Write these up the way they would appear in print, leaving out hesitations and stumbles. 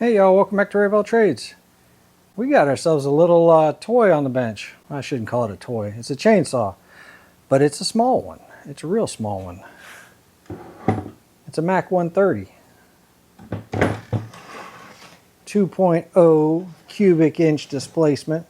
Hey y'all, welcome back to 𝐟𝐸𝐫 Trades. We got ourselves a little toy on the bench. I shouldn't call it a toy. It's a chainsaw, but it's a small one. It's a real small one. It's a Mac 130. 2.0 cubic inch displacement.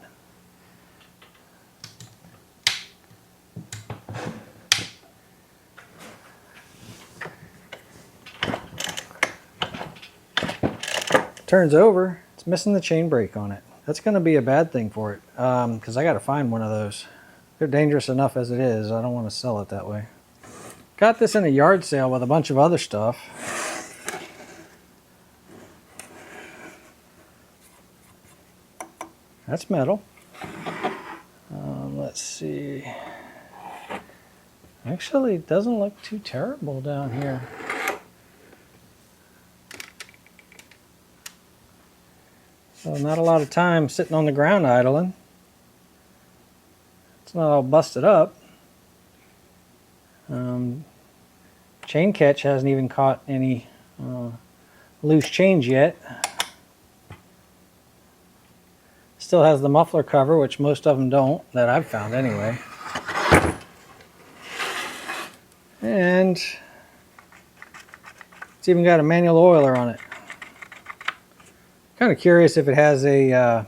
Turns over, it's missing the chain brake on it. That's going to be a bad thing for it because I got to find one of those. They're dangerous enough as it is. I don't want to sell it that way. Got this in a yard sale with a bunch of other stuff. That's metal. Let's see. Actually, it doesn't look too terrible down here. So not a lot of time sitting on the ground idling. It's not all busted up. Chain catch hasn't even caught any loose chains yet. Still has the muffler cover, which most of them don't, that I've found anyway. And it's even got a manual oiler on it. Kind of curious if it has a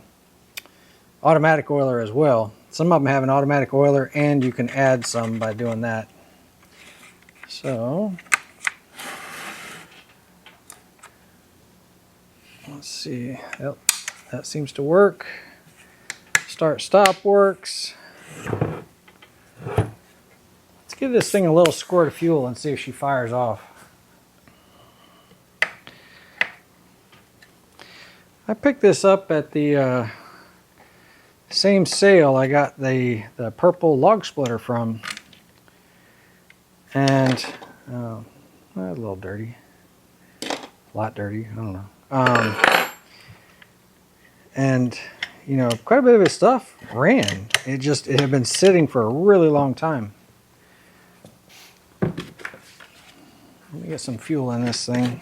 automatic oiler as well. Some of them have an automatic oiler and you can add some by doing that. So let's see. Yep, that seems to work. Start stop works. Let's give this thing a little squirt of fuel and see if she fires off. I picked this up at the same sale I got the purple log splitter from, and a little dirty, a lot dirty, I don't know. And you know, quite a bit of his stuff ran. It had been sitting for a really long time. Let me get some fuel in this thing.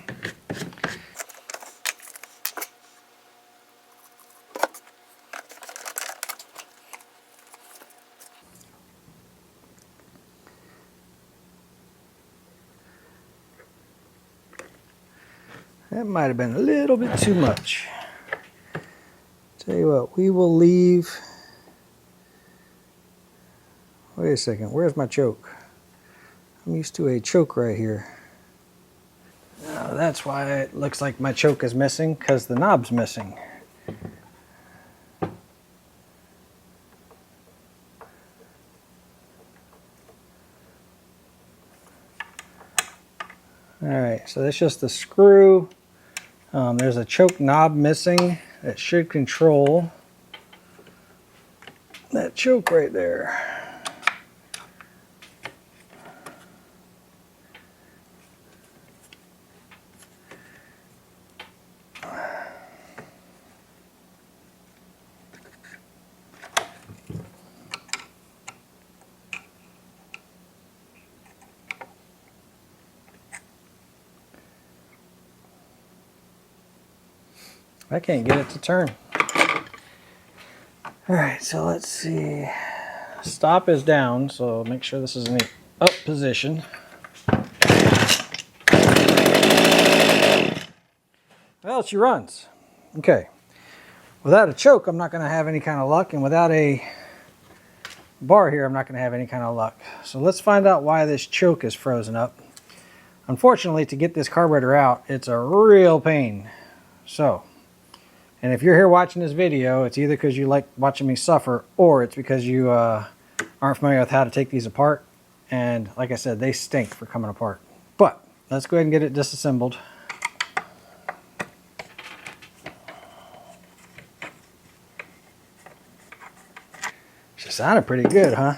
That might have been a little bit too much. Tell you what, we will leave. Wait a second, where's my choke? I'm used to a choke right here. Now that's why it looks like my choke is missing, because the knob's missing. Alright, so that's just the screw. There's a choke knob missing that should control that choke right there. I can't get it to turn. Alright, so let's see. Stop is down, so make sure this is in the up position. Well, she runs. Okay. Without a choke, I'm not going to have any kind of luck, and without a bar here, I'm not going to have any kind of luck. So let's find out why this choke is frozen up. Unfortunately, to get this carburetor out, it's a real pain. So, and if you're here watching this video, it's either because you like watching me suffer, or it's because you aren't familiar with how to take these apart. And like I said, they stink for coming apart. But let's go ahead and get it disassembled. She sounded pretty good, huh?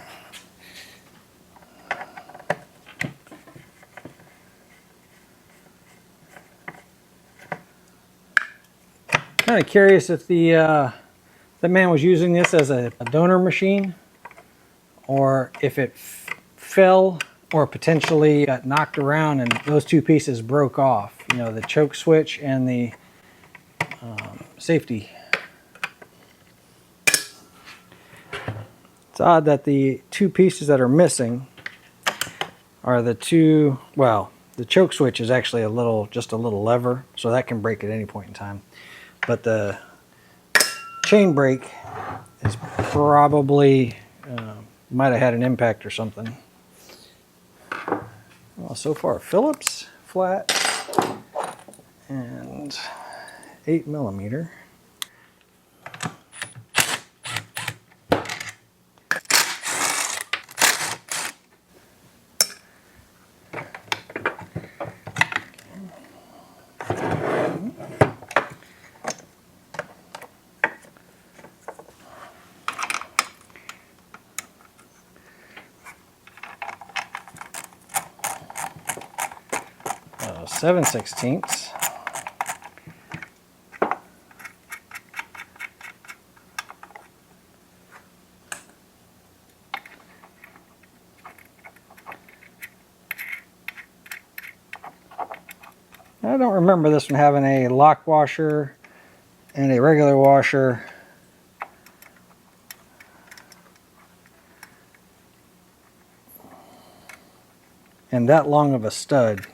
Kind of curious if the man was using this as a donor machine, or if it fell or potentially got knocked around and those two pieces broke off. You know, the choke switch and the safety. It's odd that the two pieces that are missing are the two, well, the choke switch is actually just a little lever, so that can break at any point in time. But the chain brake is probably, might have had an impact or something. Well, so far, Phillips, flat, and 8mm. Oh, 7/16. I don't remember this one having a lock washer and a regular washer. And that long of a stud.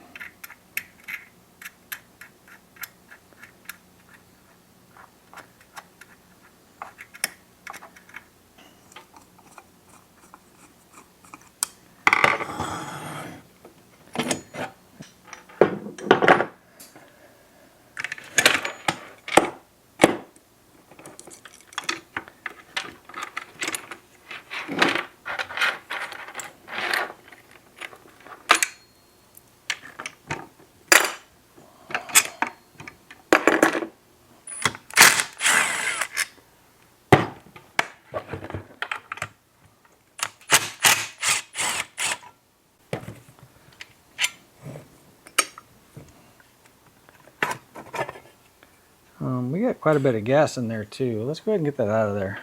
We got quite a bit of gas in there too. Let's go ahead and get that out of there.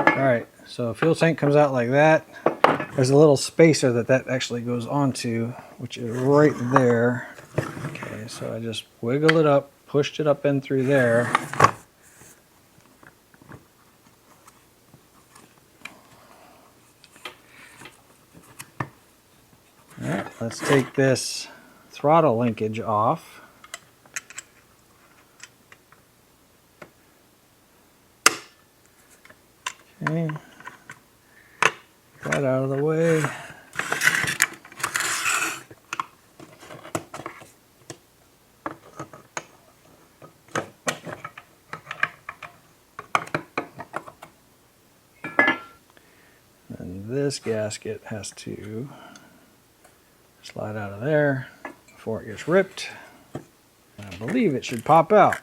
Alright, so fuel tank comes out like that. There's a little spacer that actually goes onto, which is right there. Okay, so I just wiggle it up, pushed it up in through there. Alright, let's take this throttle linkage off. Okay, that out of the way. And this gasket has to slide out of there before it gets ripped. And I believe it should pop out.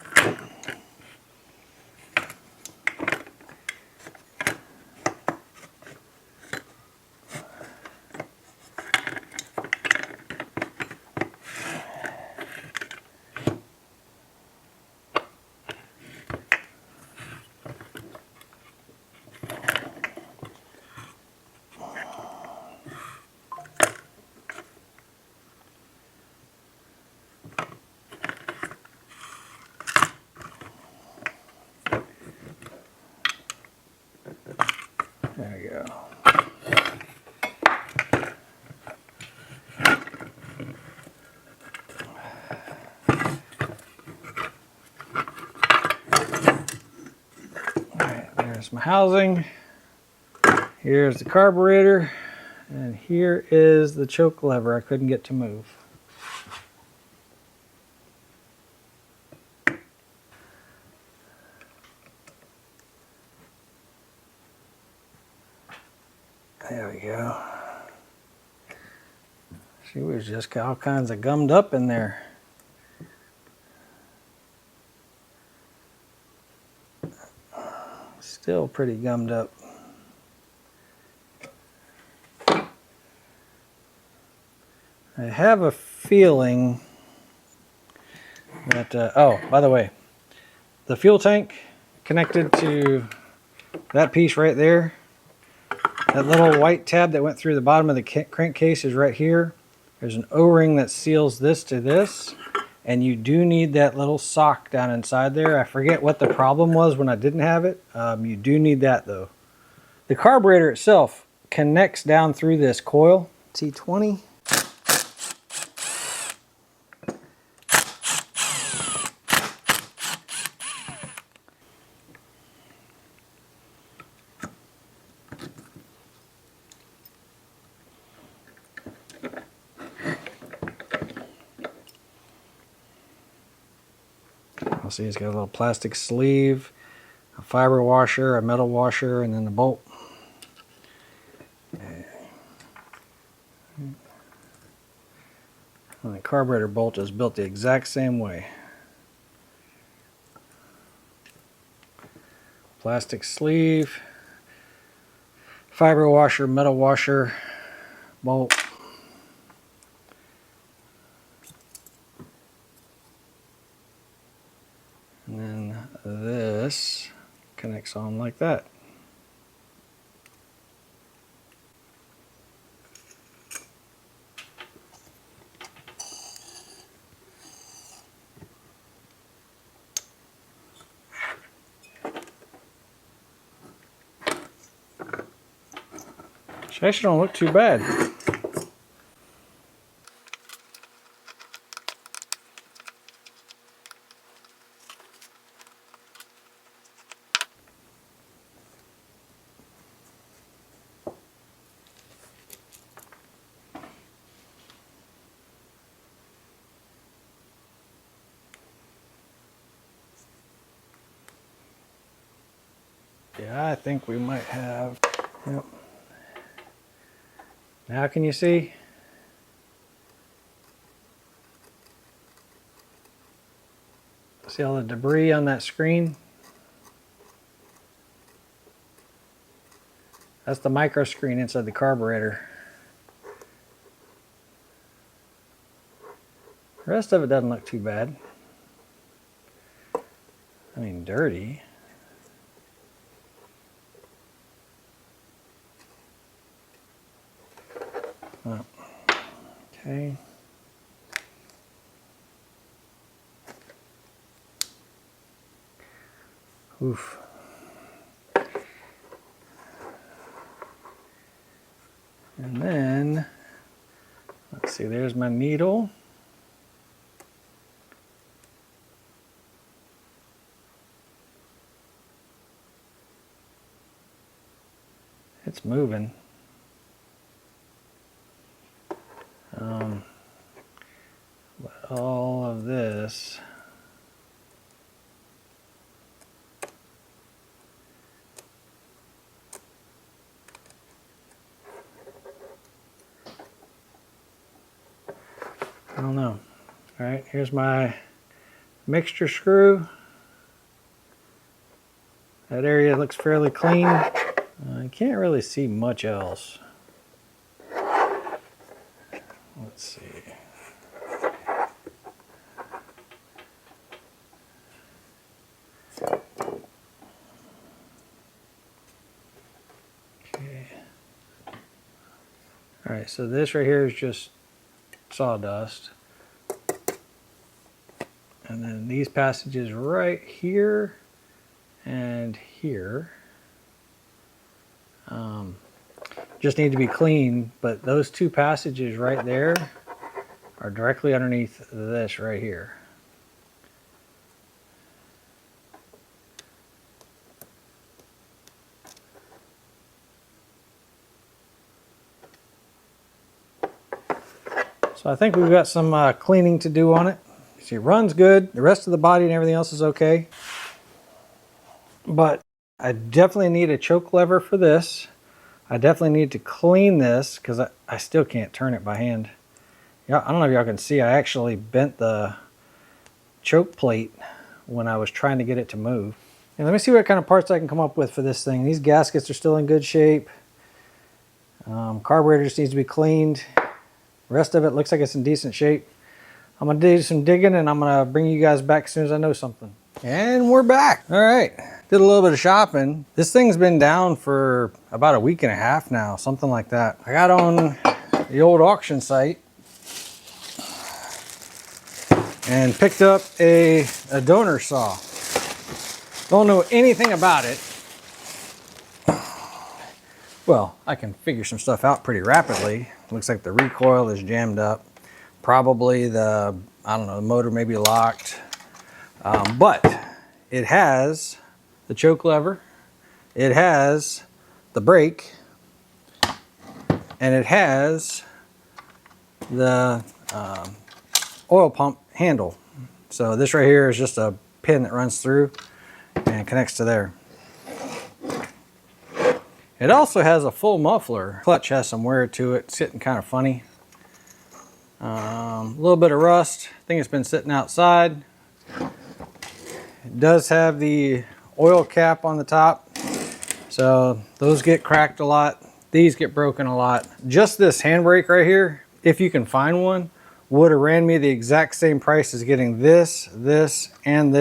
There we go. Alright, there's my housing. Here's the carburetor. And here is the choke lever I couldn't get to move. There we go. She was just all kinds of gummed up in there. Still pretty gummed up. I have a feeling that, oh, by the way, the fuel tank connected to that piece right there, that little white tab that went through the bottom of the crankcase is right here. There's an O-ring that seals this to this, and you do need that little sock down inside there. I forget what the problem was when I didn't have it. You do need that though. The carburetor itself connects down through this coil, T20. I'll see it's got a little plastic sleeve, a fiber washer, a metal washer, and then the bolt. And the carburetor bolt is built the exact same way. Plastic sleeve, fiber washer, metal washer, bolt. And then this connects on like that. Which actually don't look too bad. Yeah, I think we might have, yep. Now can you see? See all the debris on that screen? That's the micro screen inside the carburetor. The rest of it doesn't look too bad. I mean, dirty. Oh. Okay. Oof. And then, let's see, there's my needle. It's moving. But all of this I don't know. All right, here's my mixture screw. That area looks fairly clean. I can't really see much else. Let's see. Okay. All right, so this right here is just sawdust. And then these passages right here and here just need to be cleaned, but those two passages right there are directly underneath this right here. So I think we've got some cleaning to do on it. See, it runs good. The rest of the body and everything else is okay. But I definitely need a choke lever for this. I definitely need to clean this because I still can't turn it by hand. Yeah, I don't know if y'all can see, I actually bent the choke plate when I was trying to get it to move. And let me see what kind of parts I can come up with for this thing. These gaskets are still in good shape. Carburetor just needs to be cleaned. The rest of it looks like it's in decent shape. I'm gonna do some digging and I'm gonna bring you guys back as soon as I know something. And we're back. All right, did a little bit of shopping. This thing's been down for about a week and a half now, something like that. I got on the old auction site and picked up a donor saw. Don't know anything about it. Well, I can figure some stuff out pretty rapidly. Looks like the recoil is jammed up. Probably the, I don't know, the motor may be locked. But it has the choke lever, it has the brake, and it has the oil pump handle. So this right here is just a pin that runs through and connects to there. It also has a full muffler. Clutch has some wear to it. It's sitting kind of funny. A little bit of rust. I think it's been sitting outside. It does have the oil cap on the top. So those get cracked a lot. These get broken a lot. Just this handbrake right here, if you can find one, would have ran me the exact same price as getting this, and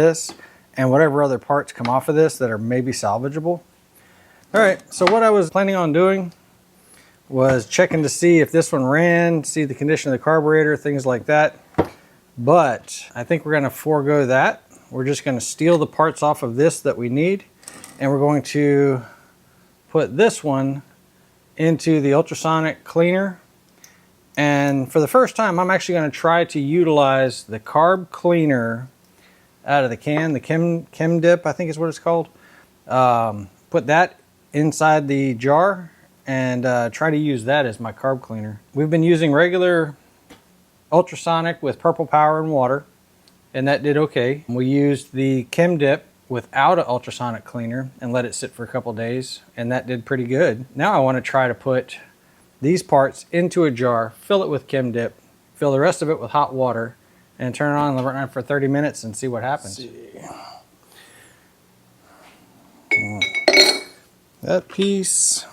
whatever other parts come off of this that are maybe salvageable. All right, so what I was planning on doing was checking to see if this one ran, see the condition of the carburetor, things like that. But I think we're gonna forego that. We're just gonna steal the parts off of this that we need, and we're going to put this one into the ultrasonic cleaner. And for the first time, I'm actually gonna try to utilize the carb cleaner out of the can, the 𝐬𝐮𝐬𝐜𝐫𝐞, I think is what it's called. Put that inside the jar and try to use that as my carb cleaner. We've been using regular ultrasonic with purple power and water, and that did okay. We used the 𝐬𝐿 without an ultrasonic cleaner and let it sit for a couple days, and that did pretty good. Now I want to try to put these parts into a jar, fill it with 𝐬𝐿, fill the rest of it with hot water, and turn it on and run it for 30 minutes and see what happens. That piece.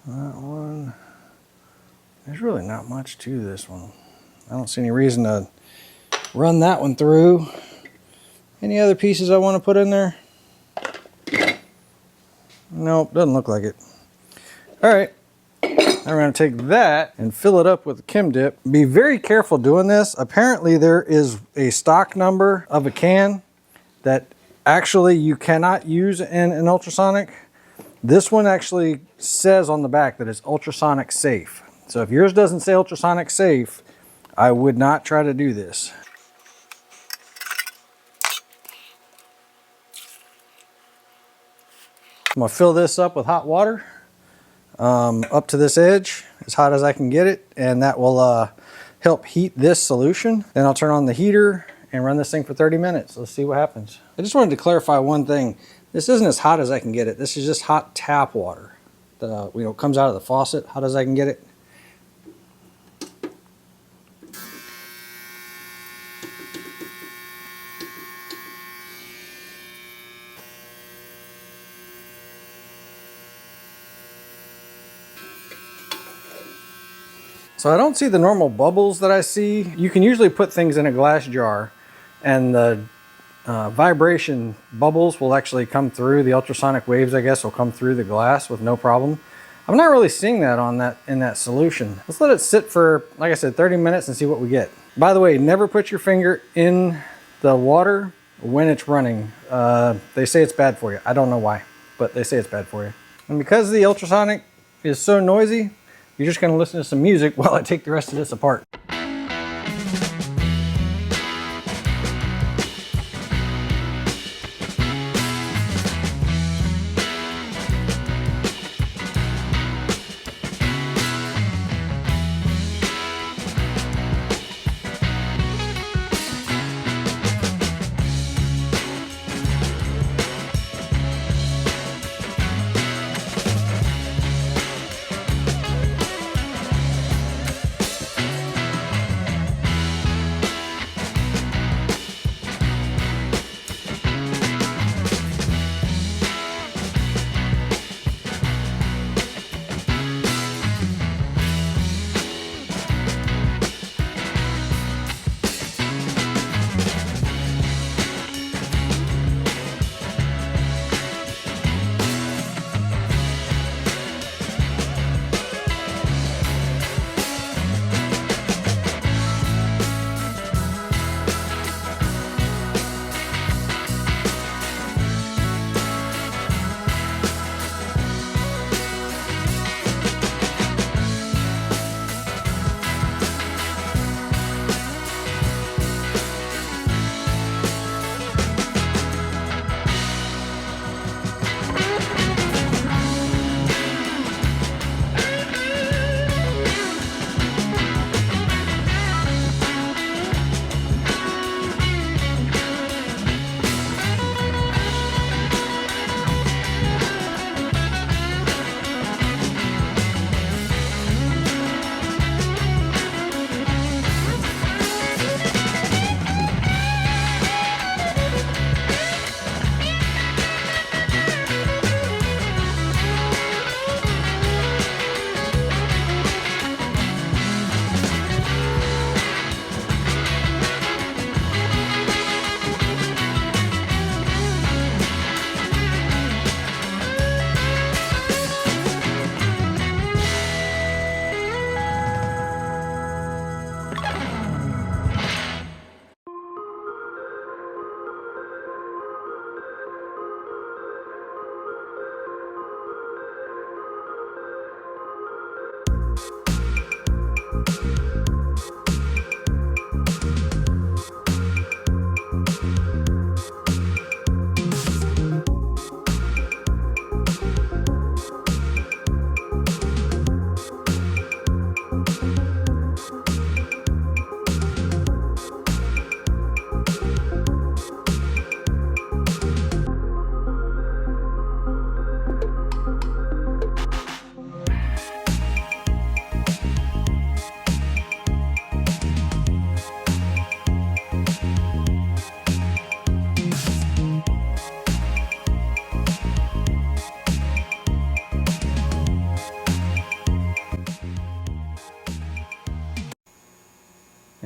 That one. There's really not much to this one. I don't see any reason to run that one through. Any other pieces I want to put in there? Nope, doesn't look like it. All right. I'm going to take that and fill it up with the 𝐬𝐿. Be very careful doing this. Apparently there is a stock number of a can that actually you cannot use in an ultrasonic. This one actually says on the back that it's ultrasonic safe. So if yours doesn't say ultrasonic safe, I would not try to do this. I'm going to fill this up with hot water. Up to this edge, as hot as I can get it, and that will help heat this solution. Then I'll turn on the heater and run this thing for 30 minutes. Let's see what happens. I just wanted to clarify one thing. This isn't as hot as I can get it. This is just hot tap water. It comes out of the faucet, hot as I can get it. So I don't see the normal bubbles that I see. You can usually put things in a glass jar and the vibration bubbles will actually come through. The ultrasonic waves, I guess, will come through the glass with no problem. I'm not really seeing that in that solution. Let's let it sit for, like I said, 30 minutes and see what we get. By the way, never put your finger in the water when it's running. They say it's bad for you. I don't know why, but they say it's bad for you. And because the ultrasonic is so noisy, you're just going to listen to some music while I take the rest of this apart.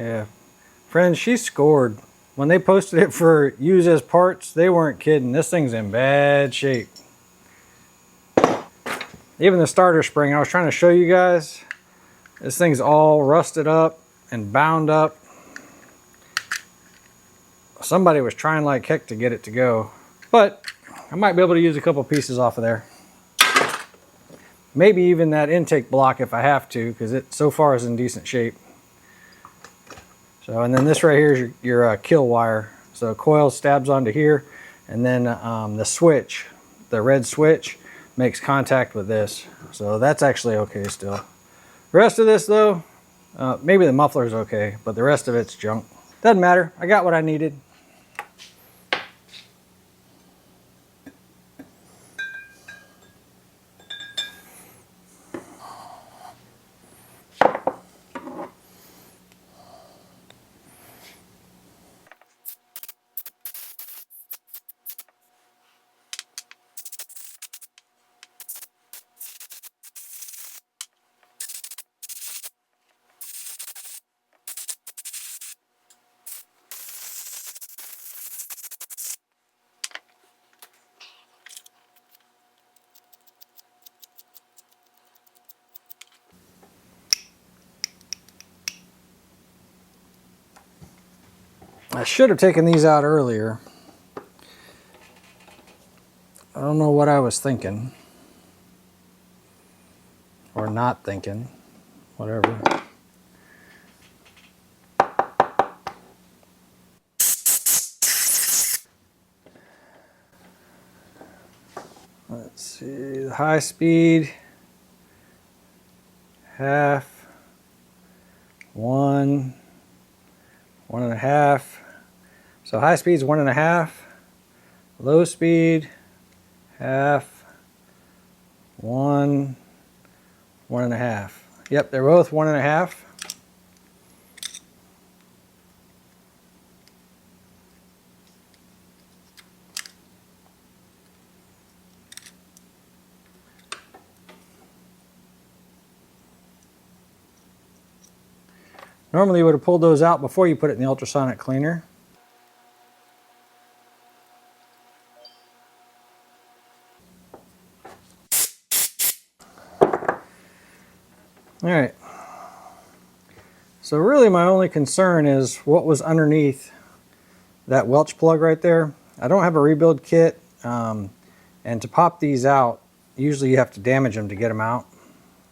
Yeah. Friends, she scored. When they posted it for use as parts, they weren't kidding. This thing's in bad shape. Even the starter spring, I was trying to show you guys, this thing's all rusted up and bound up. Somebody was trying like heck to get it to go, but I might be able to use a couple pieces off of there. Maybe even that intake block if I have to, because it so far is in decent shape. So, and then this right here is your kill wire. So coil stabs onto here, and then the switch, the red switch, makes contact with this. So that's actually okay still. The rest of this though, maybe the muffler's okay, but the rest of it's junk. Doesn't matter, I got what I needed. I should have taken these out earlier. I don't know what I was thinking. Or not thinking. Whatever. Let's see, the high speed, half, 1, 1.5. So high speed is 1.5, low speed, half, 1, 1.5. Yep, they're both 1.5. Normally you would have pulled those out before you put it in the ultrasonic cleaner. Alright, so really my only concern is what was underneath that Welch plug right there. I don't have a rebuild kit, and to pop these out, usually you have to damage them to get them out,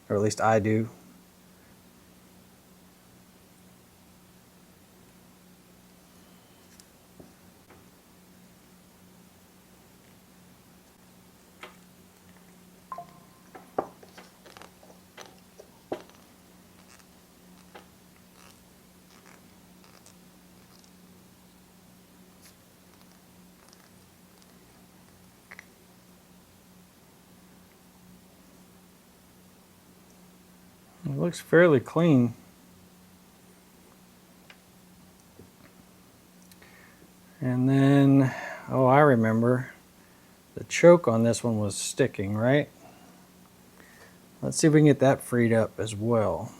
or at least I do. It looks fairly clean. And then, oh, I remember, the choke on this one was sticking, right? Let's see if we can get that freed up as well.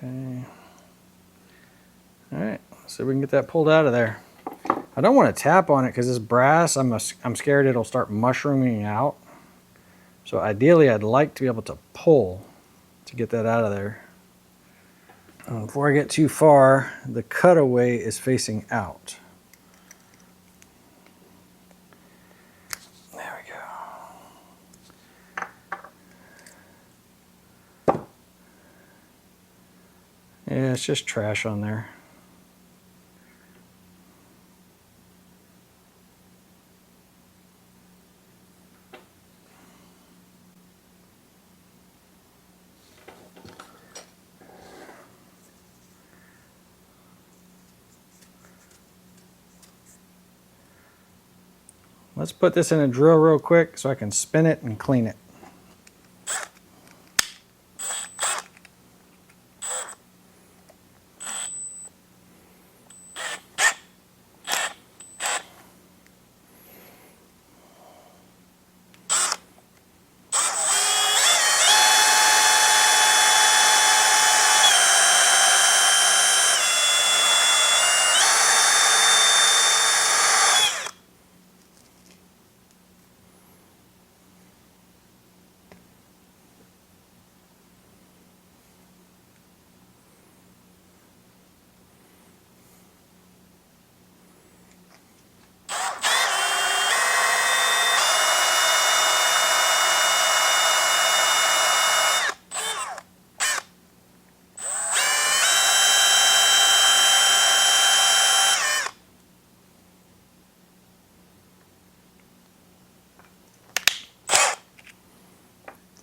Okay. Alright, so we can get that pulled out of there. I don't want to tap on it because this brass, I'm scared it'll start mushrooming out. So ideally I'd like to be able to pull to get that out of there. Before I get too far, the cutaway is facing out. There we go. Yeah, it's just trash on there. Let's put this in a drill real quick so I can spin it and clean it.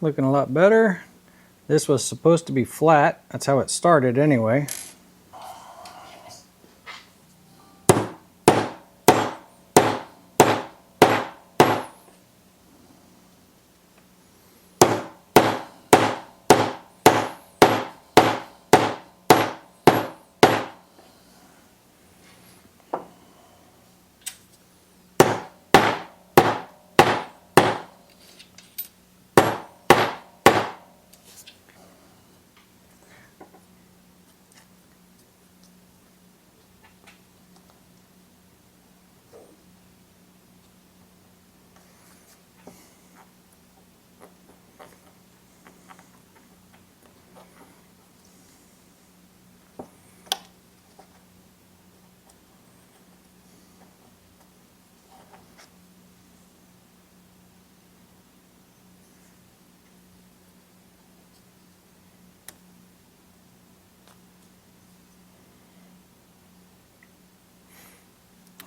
Looking a lot better. This was supposed to be flat. That's how it started anyway.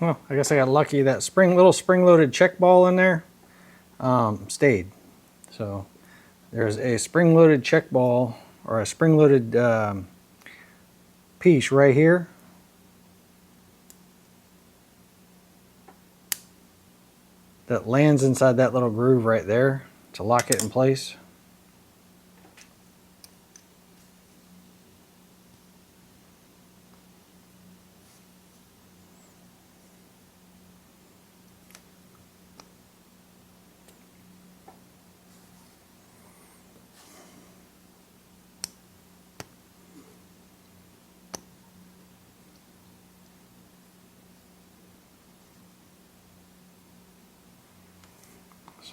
Well, I guess I got lucky. That little spring-loaded check ball in there stayed. So there's a spring-loaded check ball, or a spring-loaded piece right here. That lands inside that little groove right there to lock it in place.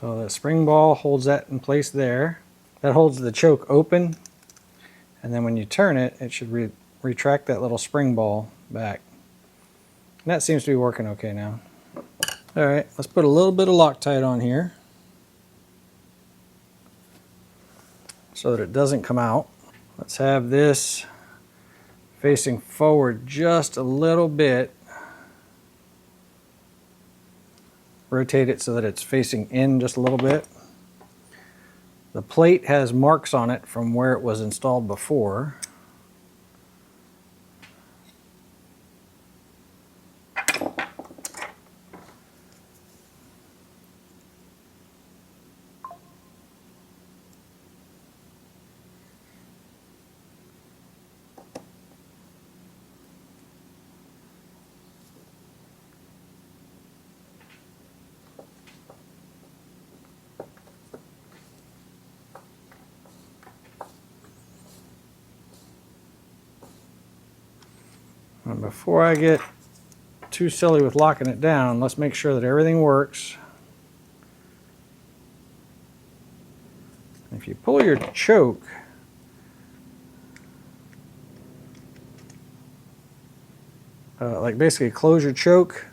So the spring ball holds that in place there. That holds the choke open, and then when you turn it, it should retract that little spring ball back. And that seems to be working okay now. Alright, let's put a little bit of Loctite on here so that it doesn't come out. Let's have this facing forward just a little bit. Rotate it so that it's facing in just a little bit. The plate has marks on it from where it was installed before. And before I get too silly with locking it down, let's make sure that everything works. If you pull your choke, like basically close your choke,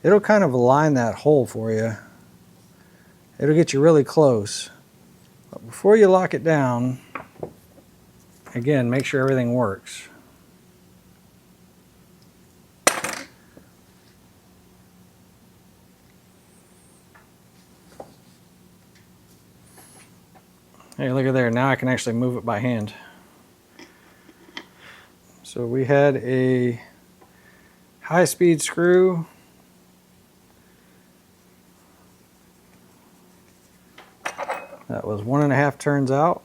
it'll kind of align that hole for you. It'll get you really close. But before you lock it down, again, make sure everything works. Hey, look at there. Now I can actually move it by hand. So we had a high-speed screw That was 1.5 turns out.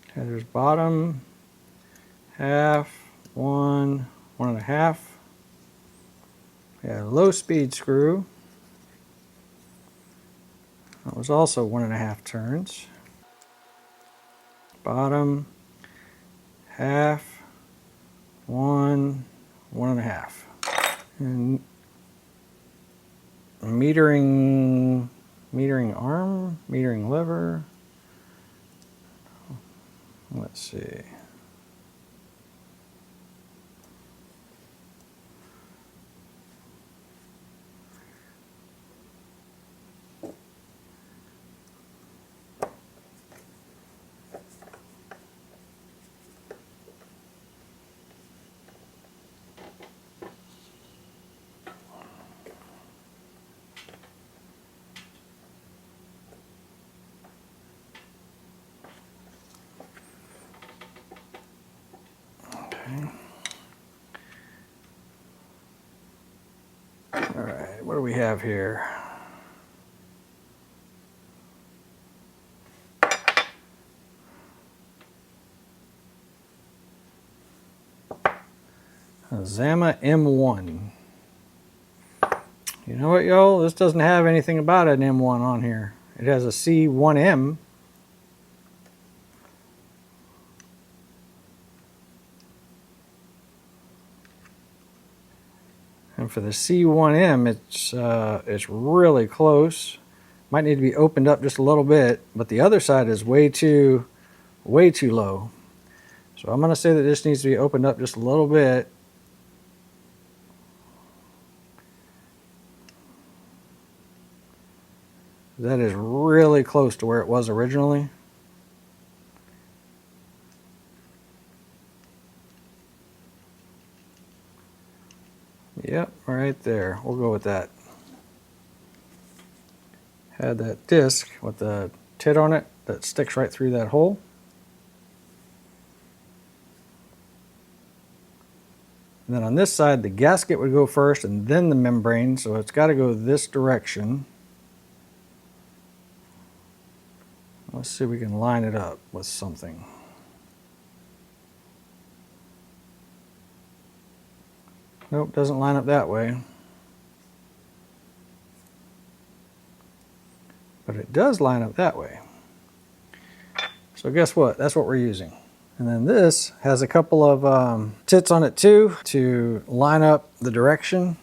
Okay, there's bottom, half, 1, 1.5. Yeah, low speed screw. That was also 1.5 turns. Bottom, half, 1, 1.5. And metering arm, metering lever. Let's see. All right, what do we have here? A 𝐬𝐲𝐝 M1. You know what, y'all? This doesn't have anything about an M1 on here. It has a C1M. And for the C1M, it's really close. Might need to be opened up just a little bit, but the other side is way too low. So I'm going to say that this needs to be opened up just a little bit. That is really close to where it was originally. Yep, right there. We'll go with that. Had that disc with the tit on it that sticks right through that hole. And then on this side, the gasket would go first and then the membrane, so it's got to go this direction. Let's see if we can line it up with something. Nope, doesn't line up that way. But it does line up that way. So guess what? That's what we're using. And then this has a couple of tits on it too to line up the direction.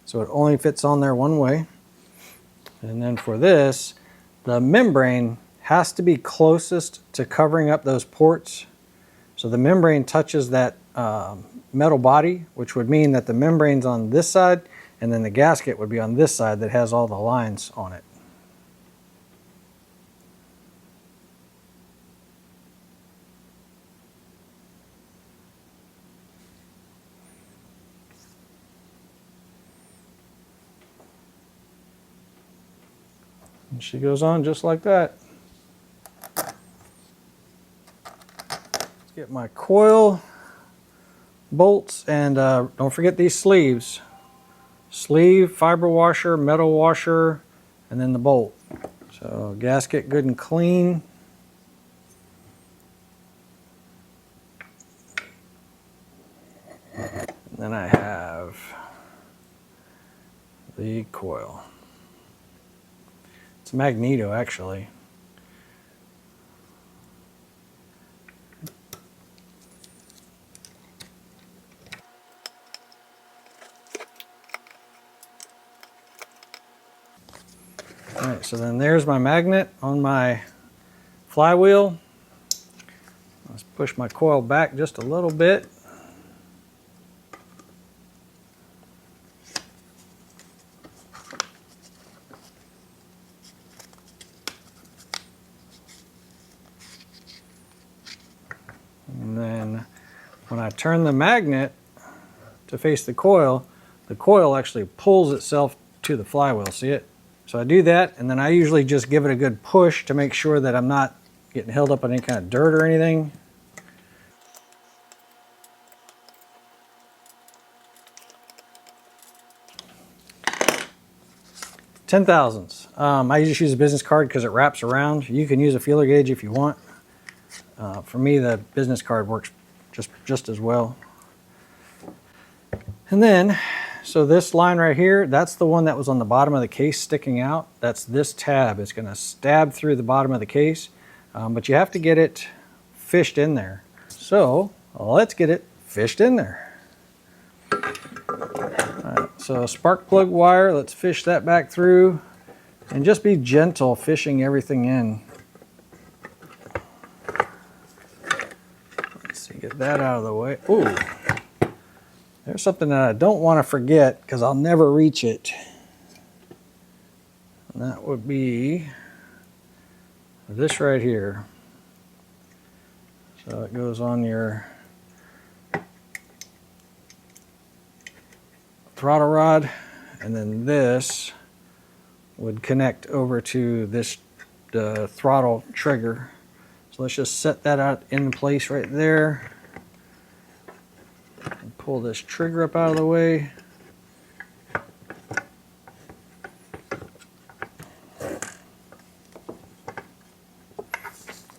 So it only fits on there one way. And then for this, the membrane has to be closest to covering up those ports. So the membrane touches that metal body, which would mean that the membrane's on this side, and then the gasket would be on this side that has all the lines on it. And she goes on just like that. Let's get my coil, bolts, and don't forget these sleeves. Sleeve, fiber washer, metal washer, and then the bolt. So gasket good and clean. And then I have the coil. It's magneto actually. Alright, so then there's my magnet on my flywheel. Let's push my coil back just a little bit. And then when I turn the magnet to face the coil actually pulls itself to the flywheel. See it? So I do that, and then I usually just give it a good push to make sure that I'm not getting held up on any kind of dirt or anything. 10/1000ths. I just use a business card because it wraps around. You can use a feeler gauge if you want. For me, the business card works just as well. And then, so this line right here, that's the one that was on the bottom of the case sticking out. That's this tab. It's going to stab through the bottom of the case, but you have to get it fished in there. So let's get it fished in there. All right, so spark plug wire, let's fish that back through and just be gentle fishing everything in. Let's see, get that out of the way. Ooh. There's something that I don't want to forget because I'll never reach it. And that would be this right here. So it goes on your throttle rod, and then this would connect over to this throttle trigger. So let's just set that out in place right there. And pull this trigger up out of the way.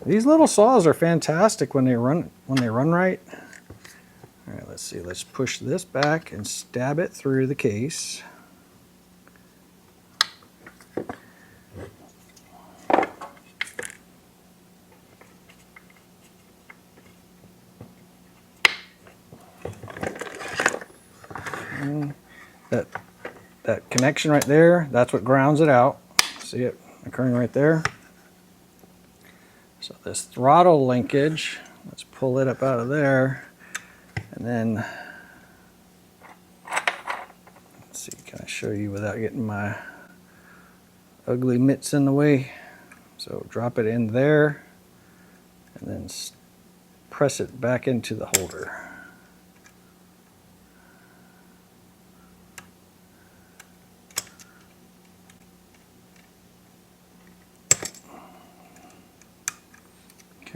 These little saws are fantastic when they run right. All right, let's see. Let's push this back and stab it through the case. That connection right there, that's what grounds it out. See it occurring right there? So this throttle linkage, let's pull it up out of there, and then, let's see, can I show you without getting my ugly mitts in the way? So drop it in there, and then press it back into the holder.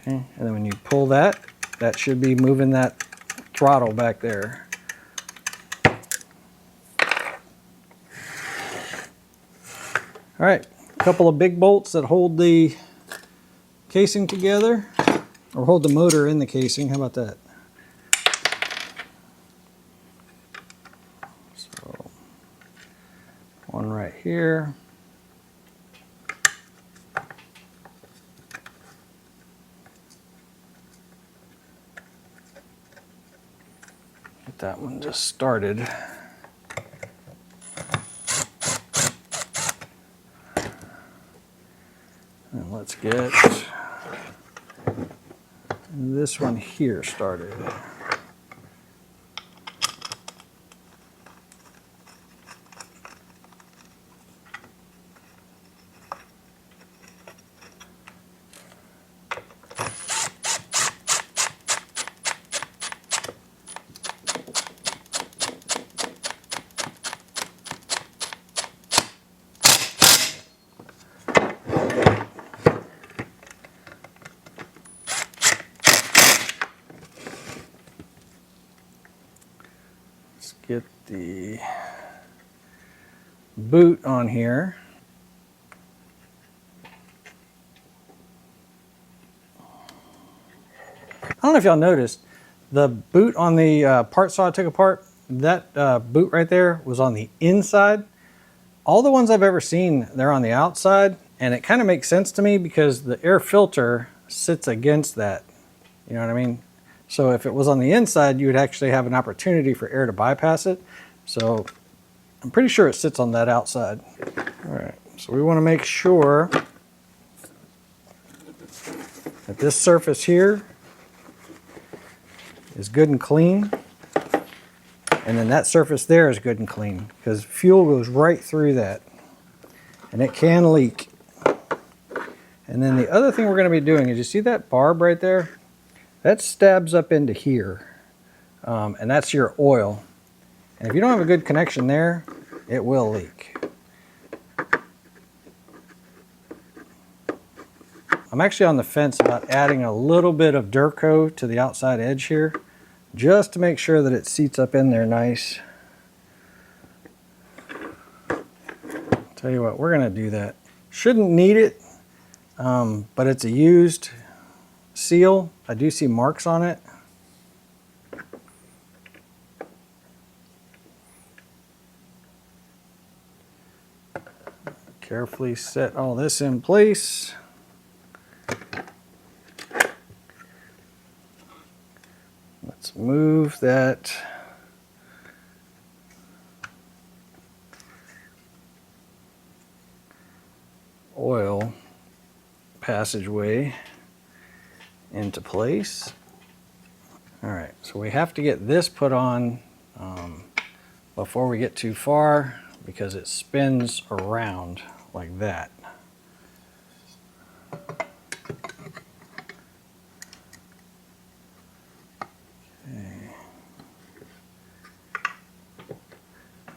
Okay, and then when you pull that, that should be moving that throttle back there. All right, a couple of big bolts that hold the casing together, or hold the motor in the casing. How about that? So, one right here. Get that one just started. And let's get this one here started. Get the boot on here. I don't know if y'all noticed, the boot on the part saw I took apart, that boot right there was on the inside. All the ones I've ever seen, they're on the outside, and it kind of makes sense to me because the air filter sits against that. You know what I mean? So if it was on the inside, you would actually have an opportunity for air to bypass it. So I'm pretty sure it sits on that outside. All right, so we want to make sure that this surface here is good and clean. And then that surface there is good and clean because fuel goes right through that. And it can leak. And then the other thing we're going to be doing is, you see that barb right there? That stabs up into here, and that's your oil. And if you don't have a good connection there, it will leak. I'm actually on the fence about adding a little bit of 𝐸𝐻𝐾 to the outside edge here, just to make sure that it seats up in there nice. Tell you what, we're gonna do that. Shouldn't need it, but it's a used seal. I do see marks on it. Carefully set all this in place. Let's move that oil passageway into place. All right, so we have to get this put on before we get too far because it spins around like that. Okay.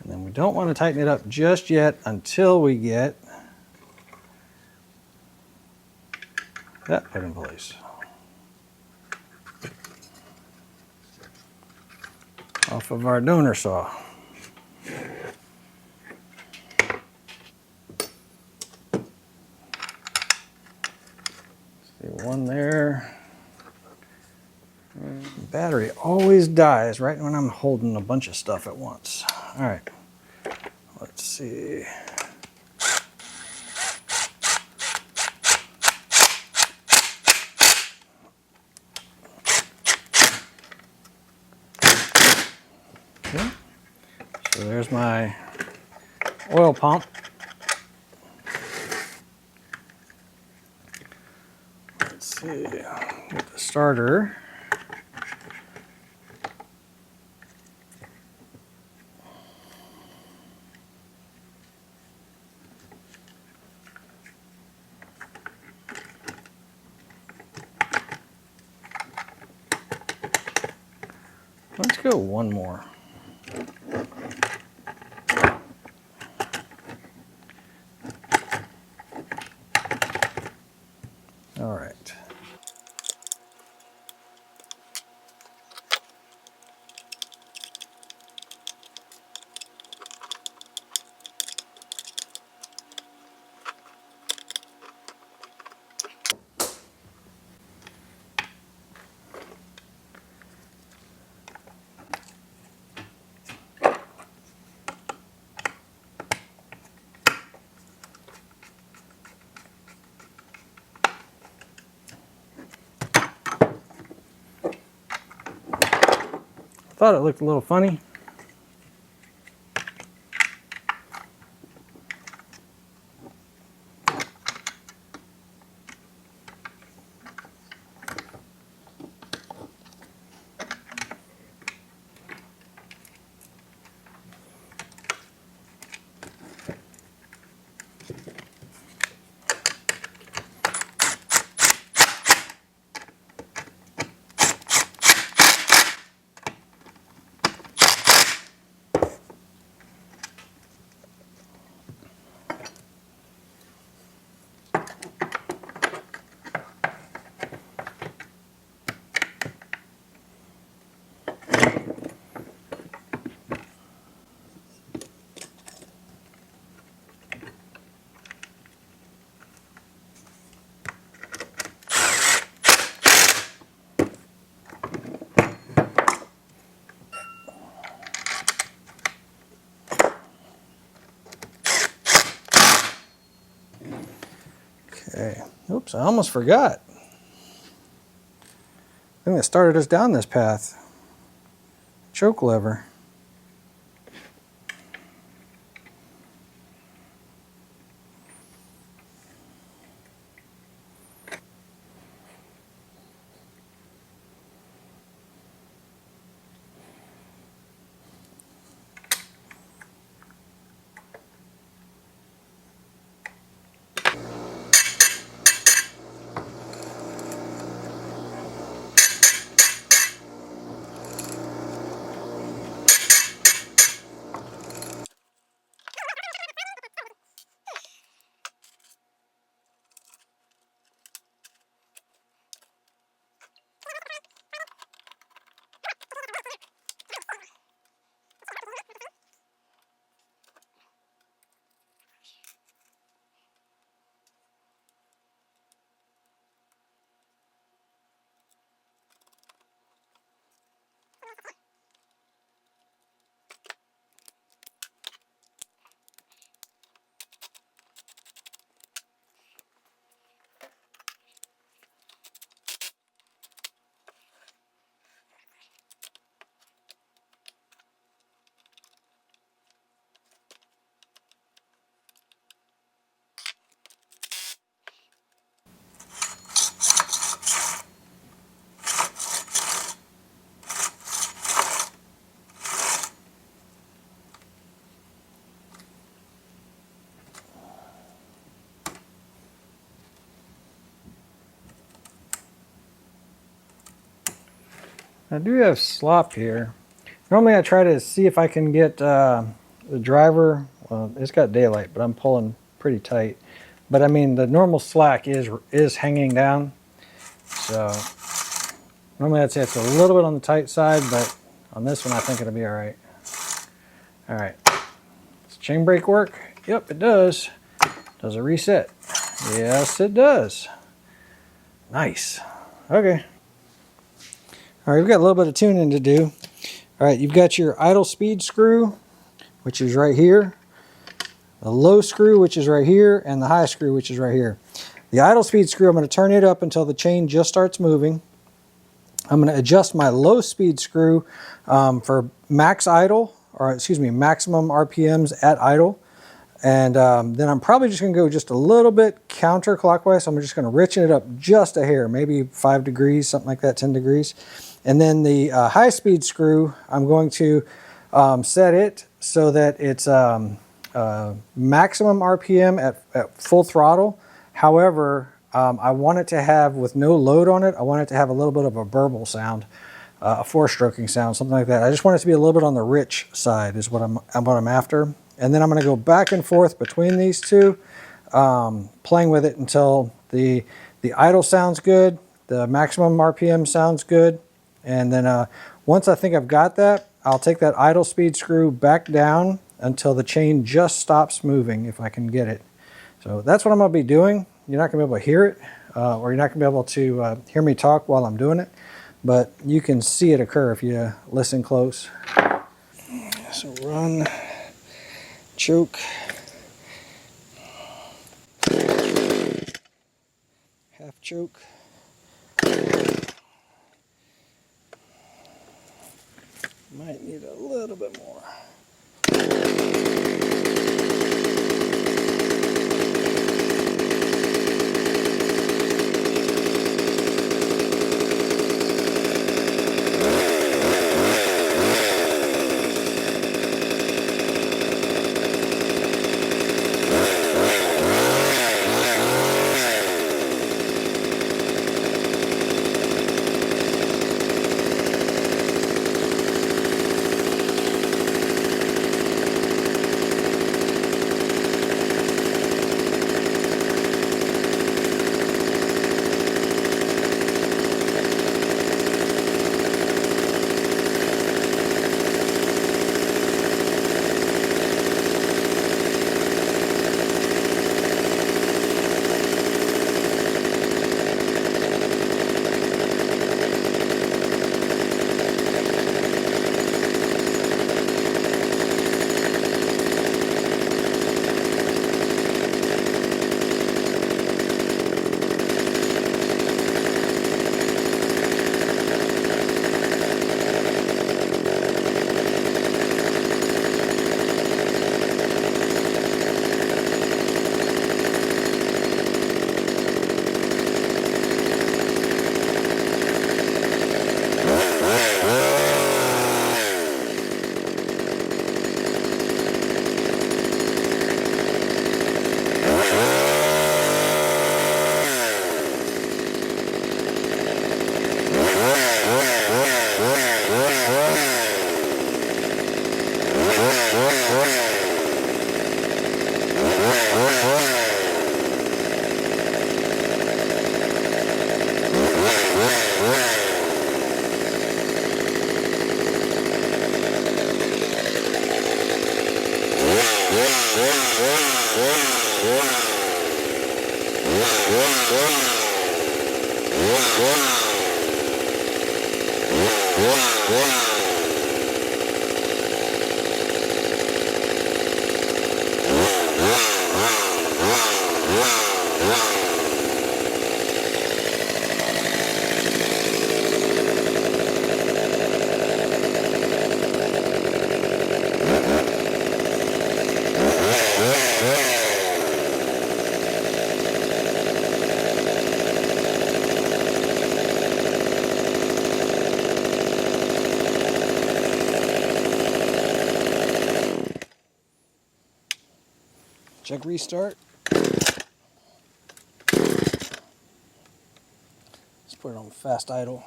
And then we don't want to tighten it up just yet until we get that put in place. Off of our donor saw. See, one there. The battery always dies right when I'm holding a bunch of stuff at once. All right, let's see. Okay. So there's my oil pump. Let's see, get the starter. Let's go one more. All right. Thought it looked a little funny. Okay, oops, I almost forgot. I think that started us down this path. Choke lever. I do have slop here. Normally I try to see if I can get the driver, well, it's got daylight, but I'm pulling pretty tight. But I mean, the normal slack is hanging down. So normally I'd say it's a little bit on the tight side, but on this one I think it'll be all right. All right, does chain brake work? Yep, it does. Does it reset? Yes, it does. Nice. Okay. All right, we've got a little bit of tuning to do. All right, you've got your idle speed screw, which is right here, the low screw, which is right here, and the high screw, which is right here. The idle speed screw, I'm going to turn it up until the chain just starts moving. I'm going to adjust my low speed screw for max idle, or excuse me, maximum RPMs at idle. And then I'm probably just going to go just a little bit counterclockwise. So I'm just going to richen it up just a hair, maybe 5 degrees, something like that, 10 degrees. And then the high speed screw, I'm going to set it so that it's maximum RPM at full throttle. However, I want it to have, with no load on it, I want it to have a little bit of a burble sound, a 4-stroking sound, something like that. I just want it to be a little bit on the rich side is what I'm after. And then I'm going to go back and forth between these two, playing with it until the idle sounds good, the maximum RPM sounds good. And then once I think I've got that, I'll take that idle speed screw back down until the chain just stops moving, if I can get it. So that's what I'm going to be doing. You're not going to be able to hear it, or you're not going to be able to hear me talk while I'm doing it, but you can see it occur if you listen close. So run, choke, half choke, might need a little bit more. Check restart. Let's put it on fast idle.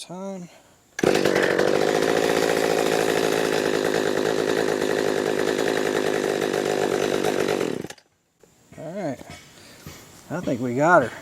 time. All right, I think we got her.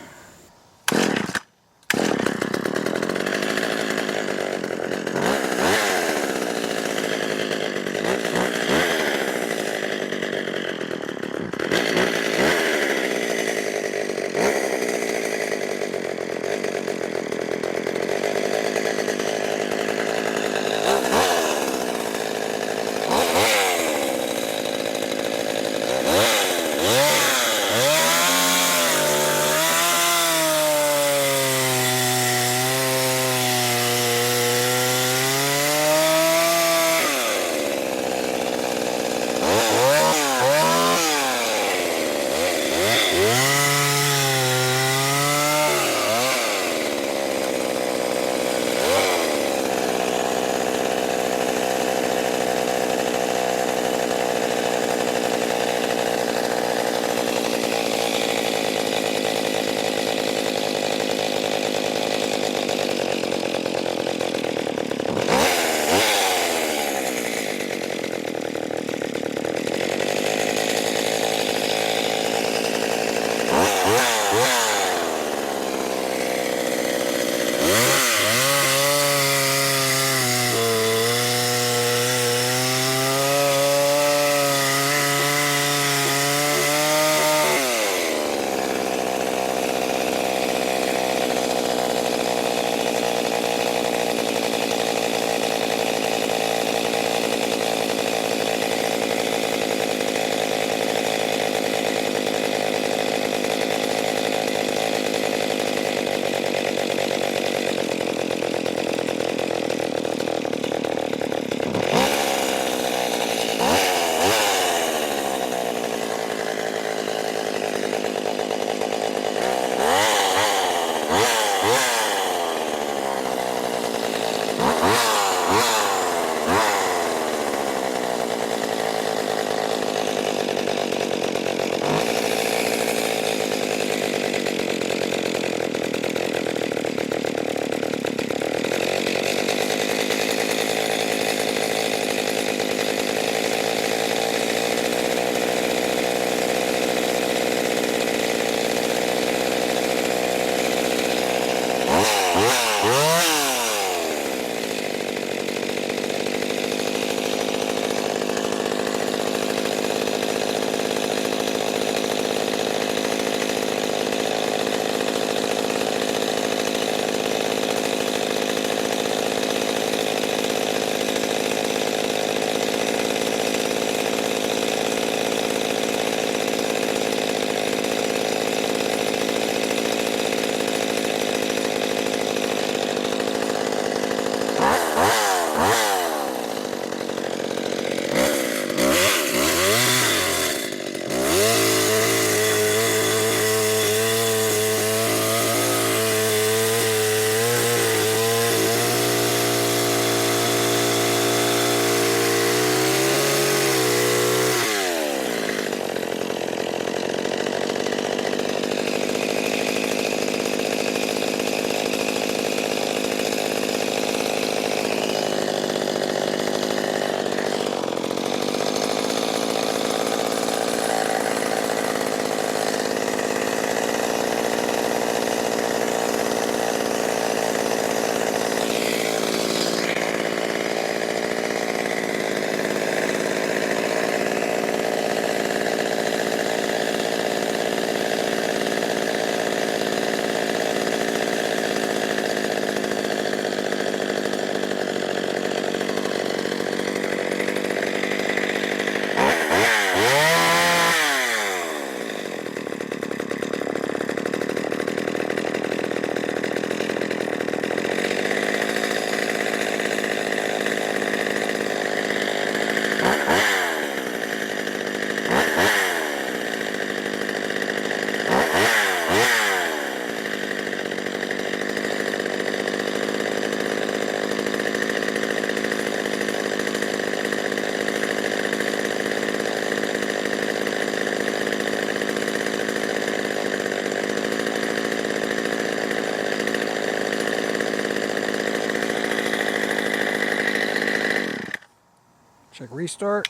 Check restart.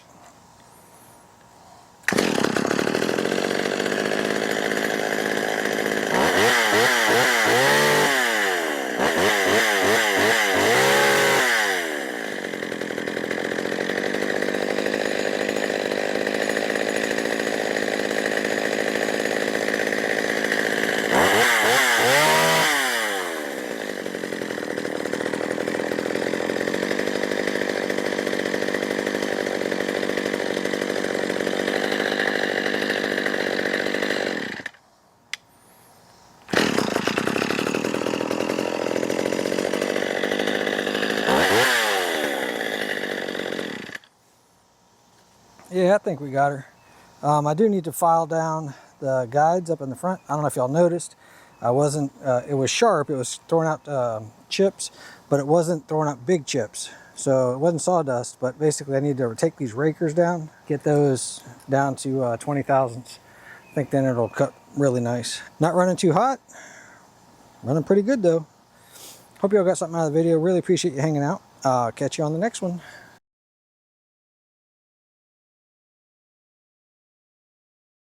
Yeah, I think we got her. I do need to file down the guides up in the front. I don't know if y'all noticed. I wasn't, it was sharp, it was throwing out chips, but it wasn't throwing out big chips. So it wasn't sawdust, but basically I need to take these rakers down, get those down to 20 thousandths. I think then it'll cut really nice. Not running too hot, running pretty good though. Hope y'all got something out of the video. Really appreciate you hanging out. Catch you on the next one.